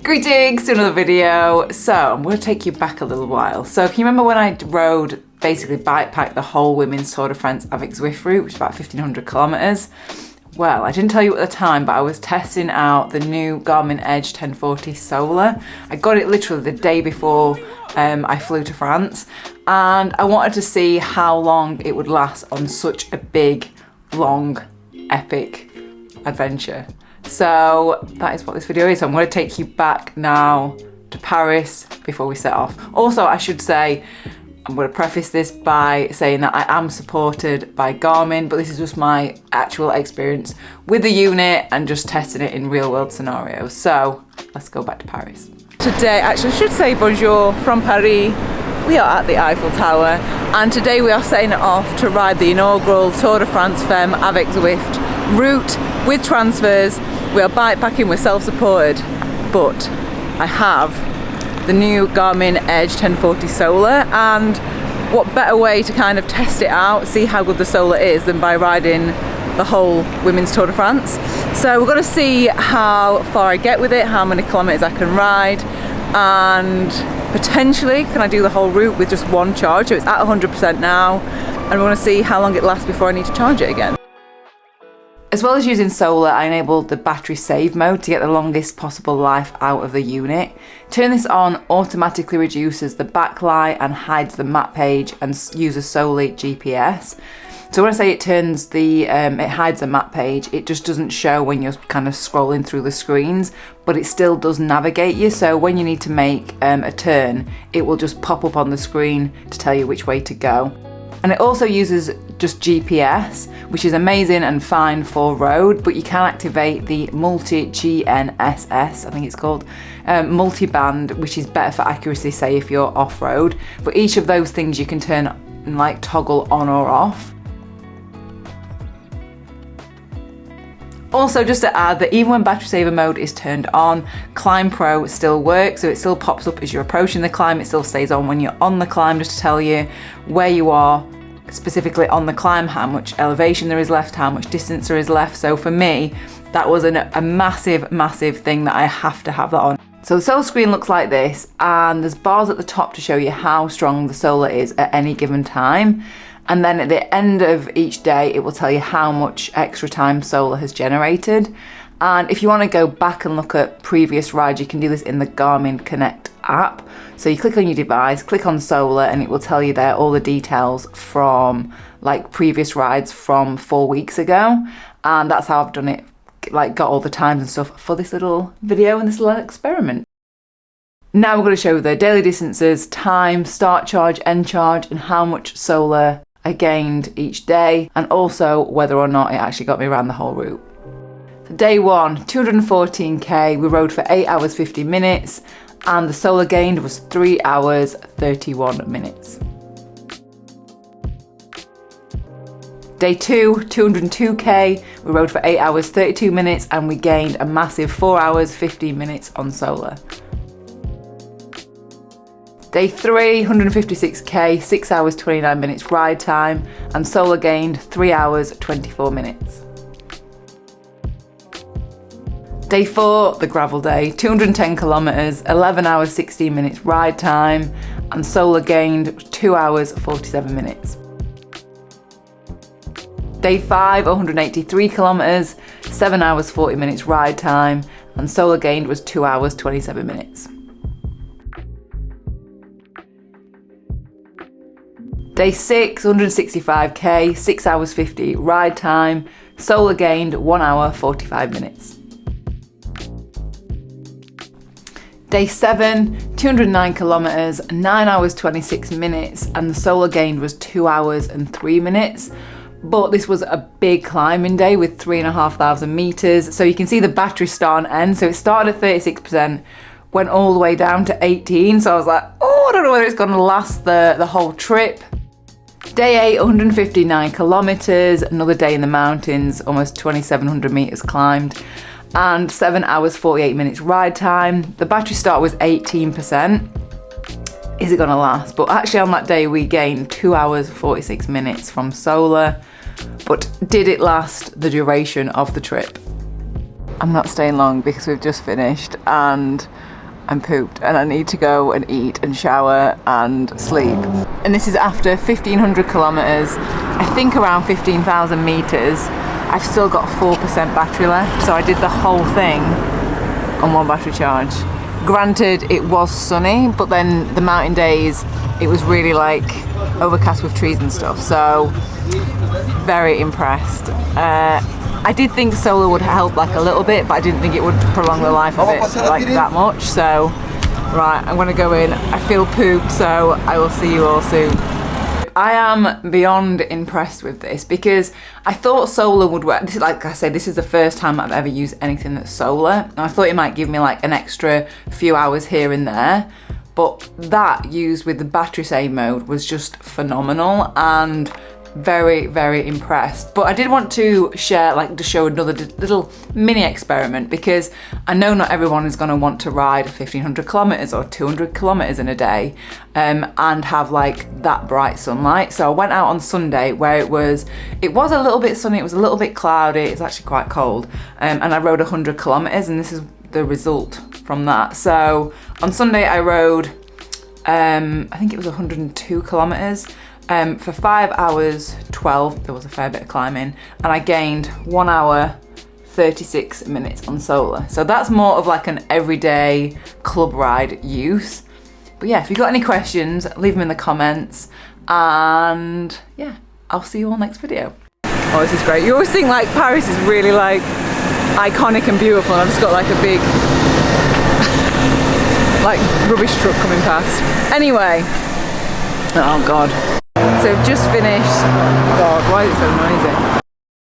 Greetings to another video. So I'm going to take you back a little while. So if you remember when I rode, basically bike packed the whole women's Tour de France avec Zwift route, which is about 1500 kilometers. Well, I didn't tell you at the time, but I was testing out the new Garmin Edge 1040 Solar. I got it literally the day before I flew to France, and I wanted to see how long it would last on such a big, long, epic adventure. So that is what this video is. So I'm going to take you back now to Paris before we set off. Also, I should say, I'm going to preface this by saying that I am supported by Garmin, but this is just my actual experience with the unit and just testing it in real world scenarios. So let's go back to Paris. Today, actually I should say bonjour from Paris. We are at the Eiffel Tower, and today we are setting off to ride the inaugural Tour de France Femme avec Zwift route with transfers. We are bikepacking, we're self-supported, but I have the new Garmin Edge 1040 Solar, and what better way to kind of test it out, see how good the Solar is, than by riding the whole women's Tour de France. So we're going to see how far I get with it, how many kilometers I can ride, and potentially can I do the whole route with just one charge. So it's at 100% now, and we're going to see how long it lasts before I need to charge it again. As well as using solar, I enabled the battery save mode to get the longest possible life out of the unit. Turn this on automatically reduces the backlight and hides the map page and uses solely GPS. So when I say it turns it hides the map page, it just doesn't show when you're kind of scrolling through the screens, but it still does navigate you. So when you need to make a turn, it will just pop up on the screen to tell you which way to go. And it also uses just GPS, which is amazing and fine for road, but you can activate the multi-GNSS, I think it's called, multi-band, which is better for accuracy, say if you're off-road. But each of those things you can turn and like toggle on or off. Also, just to add that even when battery saver mode is turned on, Climb Pro still works, so it still pops up as you're approaching the climb. It still stays on when you're on the climb, just to tell you where you are specifically on the climb, how much elevation there is left, how much distance there is left. So for me, that was a massive thing that I have to have that on. So the solar screen looks like this, and there's bars at the top to show you how strong the solar is at any given time. And then at the end of each day, it will tell you how much extra time solar has generated. And if you want to go back and look at previous rides, you can do this in the Garmin Connect app. So you click on your device, click on solar, and it will tell you there all the details from like previous rides from 4 weeks ago. And that's how I've done it, like got all the times and stuff for this little video and this little experiment. Now we're going to show you the daily distances, time, start charge, end charge, and how much solar I gained each day, and also whether or not it actually got me around the whole route. So day one, 214k, we rode for 8 hours 50 minutes, and the solar gained was 3 hours 31 minutes. Day two, 202k, we rode for 8 hours 32 minutes, and we gained a massive 4 hours 15 minutes on solar. Day three, 156k, 6 hours 29 minutes ride time, and solar gained 3 hours 24 minutes. Day four, the gravel day, 210 kilometers, 11 hours 16 minutes ride time, and solar gained 2 hours 47 minutes. Day five, 183 kilometers, 7 hours 40 minutes ride time, and solar gained was 2 hours 27 minutes. Day six, 165k, 6 hours 50 ride time, solar gained 1 hour 45 minutes. Day seven, 209 kilometers, 9 hours 26 minutes, and the solar gained was 2 hours and 3 minutes. But this was a big climbing day with 3,500 meters. So you can see the battery start and end. So it started at 36%, went all the way down to 18. So I was like, oh, I don't know whether it's going to last the whole trip. Day eight, 159 kilometers, another day in the mountains, almost 2,700 meters climbed, and 7 hours 48 minutes ride time. The battery start was 18%. Is it gonna last? But actually on that day we gained 2 hours 46 minutes from solar. But did it last the duration of the trip? I'm not staying long because we've just finished, and I'm pooped and I need to go and eat and shower and sleep. And this is after 1,500 kilometers, I think around 15,000 meters. I've still got 4% battery left, so I did the whole thing on one battery charge. Granted, it was sunny, but then the mountain days, it was really like overcast with trees and stuff, so very impressed. I did think solar would help like a little bit, but I didn't think it would prolong the life of it like that much. So, right, I'm gonna go in. I feel pooped, so I will see you all soon. I am beyond impressed with this because I thought solar would work. This is, like I said, this is the first time I've ever used anything that's solar. And I thought it might give me like an extra few hours here and there. But that used with the battery save mode was just phenomenal and very, very impressed. But I did want to share, like to show another little mini experiment because I know not everyone is going to want to ride 1,500 kilometers or 200 kilometers in a day and have like that bright sunlight. So I went out on Sunday where it was a little bit sunny, it was a little bit cloudy, it's actually quite cold, and I rode 100 kilometers, and this is the result from that. So on Sunday I rode I think it was 102 kilometers. For 5 hours 12, there was a fair bit of climbing, and I gained 1 hour 36 minutes on solar. So that's more of like an everyday club ride use. But yeah, if you've got any questions, leave them in the comments, and yeah, I'll see you all next video. Oh, this is great. You always think like Paris is really like iconic and beautiful, and I've just got like a big like rubbish truck coming past. Anyway, oh God. So I've just finished, God, why is it so noisy?